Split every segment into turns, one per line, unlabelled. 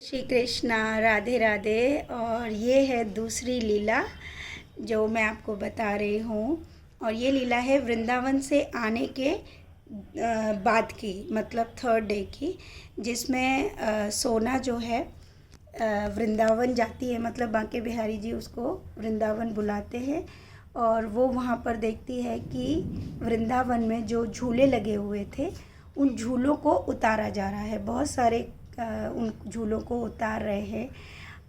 श्री कृष्णा, राधे राधे। और ये है दूसरी लीला जो मैं आपको बता रही हूँ। और ये लीला है वृंदावन से आने के बाद की, मतलब थर्ड डे की, जिसमें सोना जो है वृंदावन जाती है। मतलब बांके बिहारी जी उसको वृंदावन बुलाते हैं और वो वहाँ पर देखती है कि वृंदावन में जो झूले लगे हुए थे उन झूलों को उतारा जा रहा है। बहुत सारे उन झूलों को उतार रहे हैं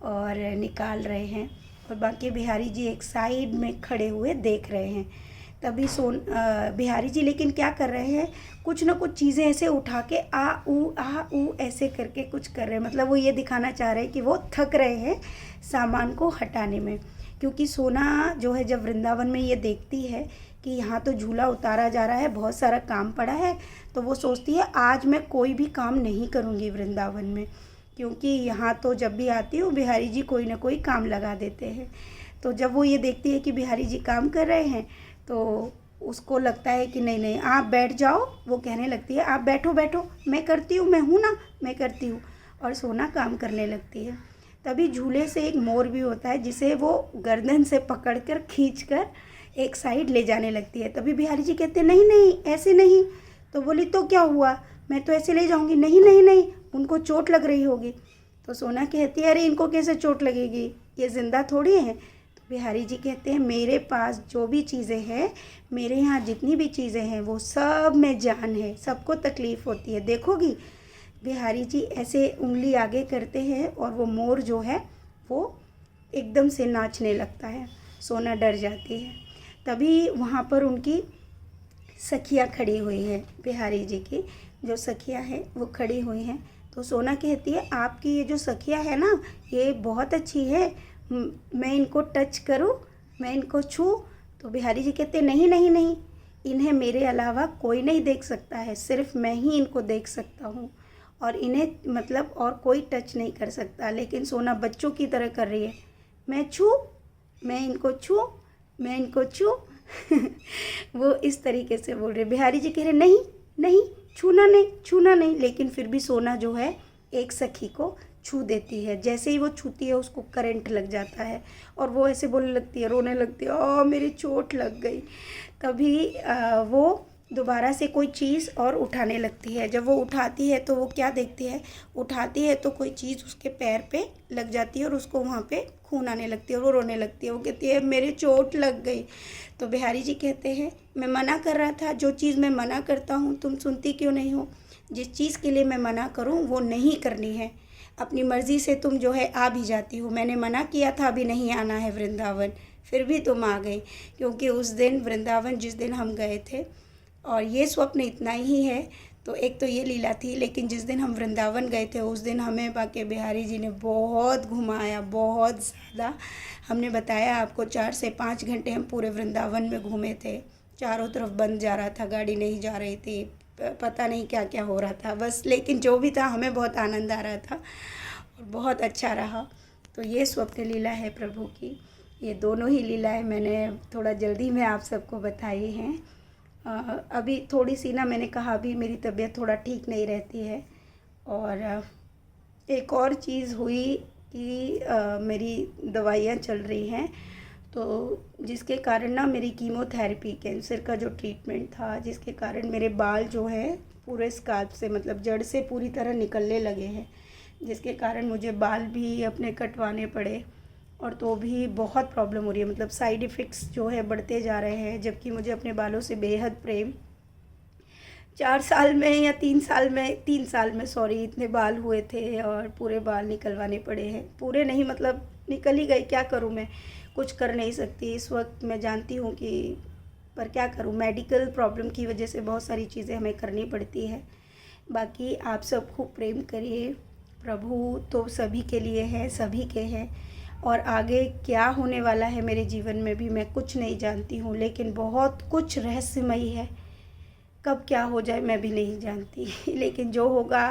और निकाल रहे हैं और बांके बिहारी जी एक साइड में खड़े हुए देख रहे हैं। तभी बिहारी जी लेकिन क्या कर रहे हैं, कुछ ना कुछ चीज़ें ऐसे उठा के आ ऊ ऐसे करके कुछ कर रहे हैं। मतलब वो ये दिखाना चाह रहे हैं कि वो थक रहे हैं सामान को हटाने में। क्योंकि सोना जो है जब वृंदावन में ये देखती है कि यहाँ तो झूला उतारा जा रहा है, बहुत सारा काम पड़ा है, तो वो सोचती है आज मैं कोई भी काम नहीं करूँगी वृंदावन में, क्योंकि यहाँ तो जब भी आती हूँ बिहारी जी कोई ना कोई काम लगा देते हैं। तो जब वो ये देखती है कि बिहारी जी काम कर रहे हैं तो उसको लगता है कि नहीं नहीं आप बैठ जाओ। वो कहने लगती है आप बैठो बैठो, मैं करती हूँ, मैं हूँ ना, मैं करती हूँ। और सोना काम करने लगती है। तभी झूले से एक मोर भी होता है जिसे वो गर्दन से पकड़कर खींचकर एक साइड ले जाने लगती है। तभी बिहारी जी कहते हैं नहीं नहीं ऐसे नहीं। तो बोली तो क्या हुआ, मैं तो ऐसे ले जाऊंगी। नहीं नहीं नहीं, उनको चोट लग रही होगी। तो सोना कहती है अरे इनको कैसे चोट लगेगी, ये ज़िंदा थोड़ी हैं। तो बिहारी जी कहते हैं मेरे पास जो भी चीज़ें हैं, मेरे यहाँ जितनी भी चीज़ें हैं वो सब में जान है, सबको तकलीफ़ होती है, देखोगी। बिहारी जी ऐसे उंगली आगे करते हैं और वो मोर जो है वो एकदम से नाचने लगता है। सोना डर जाती है। तभी वहाँ पर उनकी सखियाँ खड़ी हुई हैं, बिहारी जी की जो सखियाँ हैं वो खड़ी हुई हैं। तो सोना कहती है आपकी ये जो सखियाँ है ना ये बहुत अच्छी है, मैं इनको टच करूँ, मैं इनको छूँ। तो बिहारी जी कहते नहीं नहीं नहीं, इन्हें मेरे अलावा कोई नहीं देख सकता है, सिर्फ मैं ही इनको देख सकता हूँ और इन्हें मतलब और कोई टच नहीं कर सकता। लेकिन सोना बच्चों की तरह कर रही है, मैं छू, मैं इनको छू, मैं इनको छू वो इस तरीके से बोल रहे। बिहारी जी कह रहे नहीं नहीं, छूना नहीं, छूना नहीं। लेकिन फिर भी सोना जो है एक सखी को छू देती है। जैसे ही वो छूती है उसको करंट लग जाता है और वो ऐसे बोलने लगती है, रोने लगती है, ओ मेरी चोट लग गई। तभी वो दोबारा से कोई चीज़ और उठाने लगती है। जब वो उठाती है तो वो क्या देखती है, उठाती है तो कोई चीज़ उसके पैर पे लग जाती है और उसको वहाँ पे खून आने लगती है और वो रोने लगती है। वो कहती है मेरी चोट लग गई। तो बिहारी जी कहते हैं मैं मना कर रहा था, जो चीज़ मैं मना करता हूँ तुम सुनती क्यों नहीं हो। जिस चीज़ के लिए मैं मना करूँ वो नहीं करनी है, अपनी मर्ज़ी से तुम जो है आ भी जाती हो। मैंने मना किया था अभी नहीं आना है वृंदावन, फिर भी तुम आ गई। क्योंकि उस दिन वृंदावन जिस दिन हम गए थे, और ये स्वप्न इतना ही है, तो एक तो ये लीला थी, लेकिन जिस दिन हम वृंदावन गए थे उस दिन हमें बांके बिहारी जी ने बहुत घुमाया, बहुत ज़्यादा। हमने बताया आपको 4 से 5 घंटे हम पूरे वृंदावन में घूमे थे। चारों तरफ बंद जा रहा था, गाड़ी नहीं जा रही थी, पता नहीं क्या क्या हो रहा था बस, लेकिन जो भी था हमें बहुत आनंद आ रहा था और बहुत अच्छा रहा। तो ये स्वप्न लीला है प्रभु की। ये दोनों ही लीलाएँ मैंने थोड़ा जल्दी में आप सबको बताई हैं। अभी थोड़ी सी ना, मैंने कहा अभी मेरी तबीयत थोड़ा ठीक नहीं रहती है। और एक और चीज़ हुई कि मेरी दवाइयाँ चल रही हैं, तो जिसके कारण ना मेरी कीमोथेरेपी, कैंसर का जो ट्रीटमेंट था, जिसके कारण मेरे बाल जो है पूरे स्काल्प से, मतलब जड़ से पूरी तरह निकलने लगे हैं, जिसके कारण मुझे बाल भी अपने कटवाने पड़े। और तो भी बहुत प्रॉब्लम हो रही है, मतलब साइड इफ़ेक्ट्स जो है बढ़ते जा रहे हैं, जबकि मुझे अपने बालों से बेहद प्रेम। 4 साल में या 3 साल में सॉरी, इतने बाल हुए थे और पूरे बाल निकलवाने पड़े हैं। पूरे नहीं, मतलब निकल ही गए, क्या करूं मैं, कुछ कर नहीं सकती इस वक्त। मैं जानती हूं कि पर क्या करूं, मेडिकल प्रॉब्लम की वजह से बहुत सारी चीज़ें हमें करनी पड़ती है। बाकी आप सब खूब प्रेम करिए, प्रभु तो सभी के लिए है, सभी के हैं। और आगे क्या होने वाला है मेरे जीवन में भी मैं कुछ नहीं जानती हूँ, लेकिन बहुत कुछ रहस्यमयी है। कब क्या हो जाए मैं भी नहीं जानती लेकिन जो होगा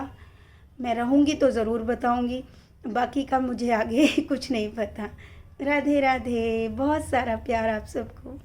मैं रहूँगी तो ज़रूर बताऊँगी। बाकी का मुझे आगे कुछ नहीं पता। राधे राधे, बहुत सारा प्यार आप सबको।